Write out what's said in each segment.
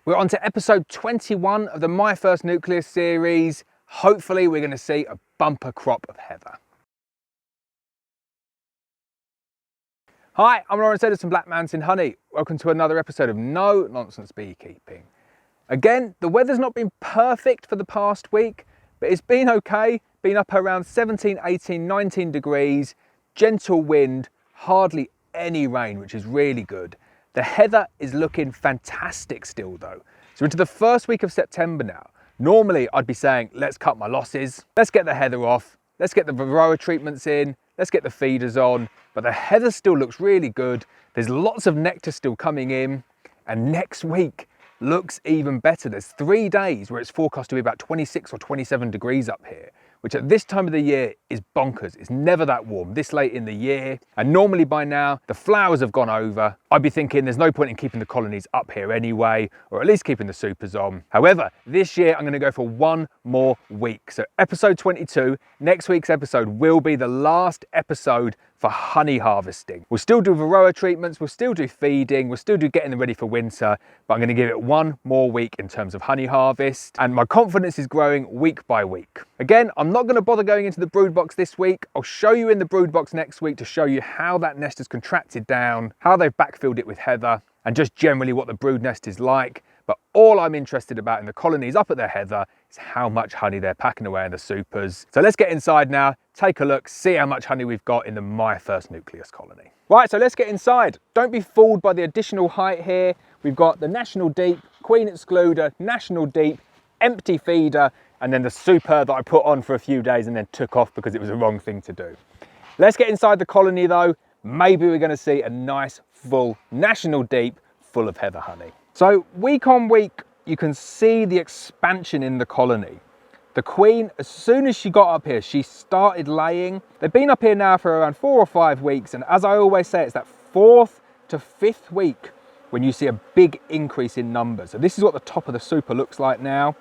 We're on to episode 21 of the My First Nucleus series. Hopefully we're going to see a bumper crop of heather. Hi, I'm Lawrence Edison, Black Mountain Honey. Welcome to another episode of No Nonsense Beekeeping. Again, the weather's not been perfect for the past week, but it's been okay. Been up around 17, 18, 19 degrees, gentle wind, hardly any rain, which is really good. The heather is looking fantastic still though. So into the first week of September now. Normally I'd be saying, let's cut my losses. Let's get the heather off. Let's get the varroa treatments in. Let's get the feeders on. But the heather still looks really good. There's lots of nectar still coming in. And next week looks even better. There's 3 days where it's forecast to be about 26 or 27 degrees up here, which at this time of the year is bonkers. It's never that warm this late in the year. And normally by now, the flowers have gone over. I'd be thinking there's no point in keeping the colonies up here anyway, or at least keeping the supers on. However, this year I'm gonna go for 1 more week. So episode 22, next week's episode will be the last episode for honey harvesting. We'll still do varroa treatments, we'll still do feeding, we'll still do getting them ready for winter, but I'm gonna give it 1 more week in terms of honey harvest, and my confidence is growing week by week. Again, I'm not gonna bother going into the brood box this week. I'll show you in the brood box next week to show you how that nest has contracted down, how they've backfilled it with heather, and just generally what the brood nest is like. But all I'm interested about in the colonies up at their heather is how much honey they're packing away in the supers. So let's get inside now, take a look, see how much honey we've got in the My First Nucleus colony. Right, so let's get inside. Don't be fooled by the additional height here. We've got the National Deep, Queen Excluder, National Deep, empty feeder, and then the super that I put on for a few days and then took off because it was the wrong thing to do. Let's get inside the colony though. Maybe we're gonna see a nice full National Deep full of heather honey. So week on week, you can see the expansion in the colony. The queen, as soon as she got up here, she started laying. They've been up here now for around 4 or 5 weeks. And as I always say, it's that 4th to 5th week when you see a big increase in numbers. So this is what the top of the super looks like now,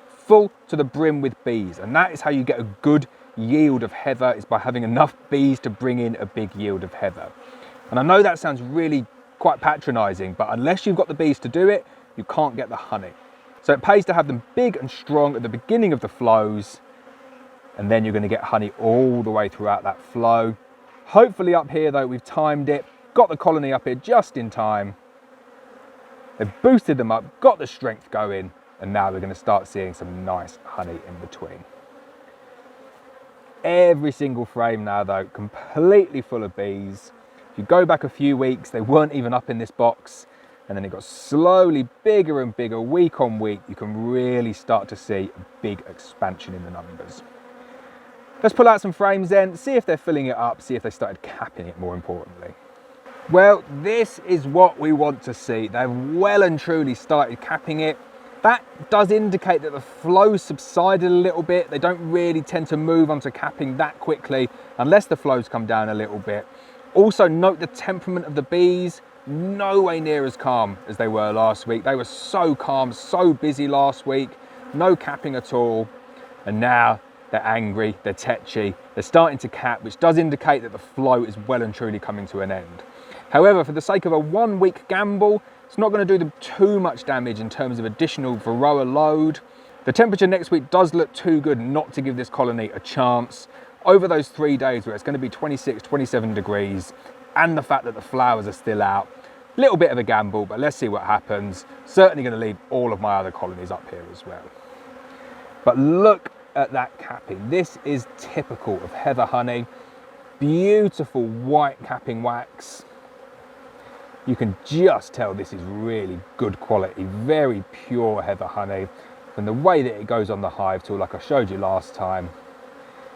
full to the brim with bees. And that is how you get a good yield of heather, is by having enough bees to bring in a big yield of heather. And I know that sounds really quite patronizing, but unless you've got the bees to do it, you can't get the honey. So it pays to have them big and strong at the beginning of the flows, and then you're going to get honey all the way throughout that flow. Hopefully up here though, we've timed it, got the colony up here just in time. They've boosted them up, got the strength going, and now we're going to start seeing some nice honey in between. Every single frame now though, completely full of bees. If you go back a few weeks, they weren't even up in this box, and then it got slowly bigger and bigger week on week. You can really start to see a big expansion in the numbers. Let's pull out some frames then, see if they're filling it up, see if they started capping it more importantly. Well, this is what we want to see. They've well and truly started capping it. That does indicate that the flow subsided a little bit. They don't really tend to move onto capping that quickly unless the flows come down a little bit. Also note the temperament of the bees, no way near as calm as they were last week. They were so calm, so busy last week, no capping at all. And now they're angry, they're tetchy, they're starting to cap, which does indicate that the flow is well and truly coming to an end. However, for the sake of a 1 week gamble, it's not going to do them too much damage in terms of additional varroa load. The temperature next week does look too good not to give this colony a chance. Over those 3 days where it's going to be 26, 27 degrees, and the fact that the flowers are still out, a little bit of a gamble, but let's see what happens. Certainly going to leave all of my other colonies up here as well. But look at that capping. This is typical of heather honey. Beautiful white capping wax. You can just tell this is really good quality, very pure heather honey. And the way that it goes on the hive tool, like I showed you last time.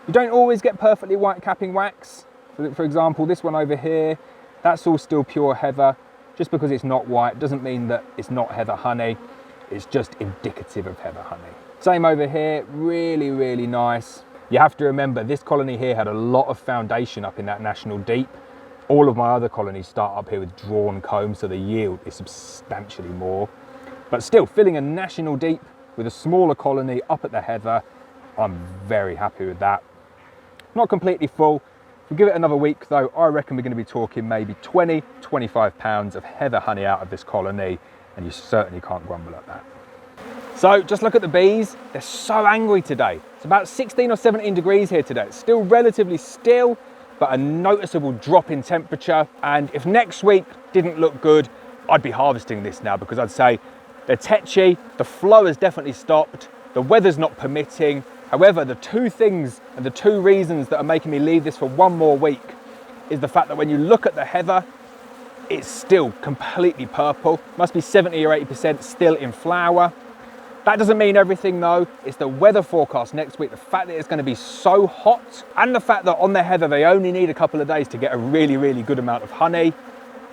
You don't always get perfectly white capping wax. For example, this one over here, that's all still pure heather. Just because it's not white doesn't mean that it's not heather honey. It's just indicative of heather honey. Same over here, really, really nice. You have to remember this colony here had a lot of foundation up in that National Deep. All of my other colonies start up here with drawn combs, so the yield is substantially more. But still, filling a National Deep with a smaller colony up at the heather, I'm very happy with that. Not completely full. If we give it another week though, I reckon we're going to be talking maybe 20, 25 pounds of heather honey out of this colony. and you certainly can't grumble at that. So just look at the bees. They're so angry today. It's about 16 or 17 degrees here today. It's still relatively still, but a noticeable drop in temperature. And if next week didn't look good, I'd be harvesting this now, because I'd say they're tetchy, the flow has definitely stopped, the weather's not permitting. However, the two things and the two reasons that are making me leave this for one more week is the fact that when you look at the heather, it's still completely purple. Must be 70 or 80% still in flower. That doesn't mean everything though. It's the weather forecast next week, the fact that it's going to be so hot, and the fact that on the heather they only need a couple of days to get a really, really good amount of honey.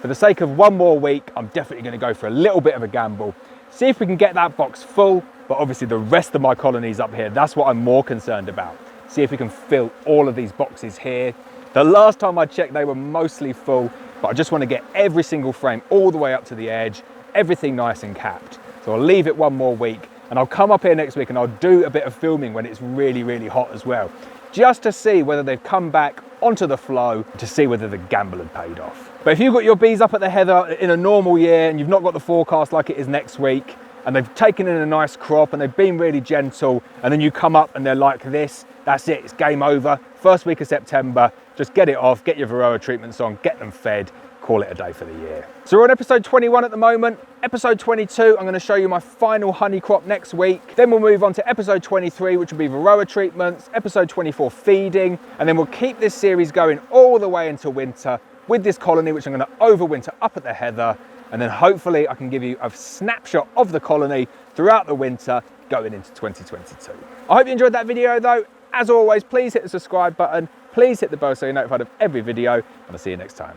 For the sake of one more week, I'm definitely going to go for a little bit of a gamble. See if we can get that box full, but obviously the rest of my colonies up here, that's what I'm more concerned about. See if we can fill all of these boxes here. The last time I checked, they were mostly full, but I just want to get every single frame all the way up to the edge, everything nice and capped. So I'll leave it one more week, and I'll come up here next week and I'll do a bit of filming when it's really, really hot as well, just to see whether they've come back onto the flow, to see whether the gamble had paid off. But if you've got your bees up at the heather in a normal year and you've not got the forecast like it is next week, and they've taken in a nice crop and they've been really gentle, and then you come up and they're like this, that's it, it's game over. First week of September, just get it off, get your Varroa treatments on, get them fed, call it a day for the year. So we're on episode 21 at the moment. Episode 22, I'm going to show you my final honey crop next week. Then we'll move on to episode 23, which will be Varroa treatments, episode 24 feeding, and then we'll keep this series going all the way into winter with this colony, which I'm going to overwinter up at the heather, and then hopefully I can give you a snapshot of the colony throughout the winter going into 2022. I hope you enjoyed that video though. As always, please hit the subscribe button, please hit the bell so you're notified of every video, and I'll see you next time.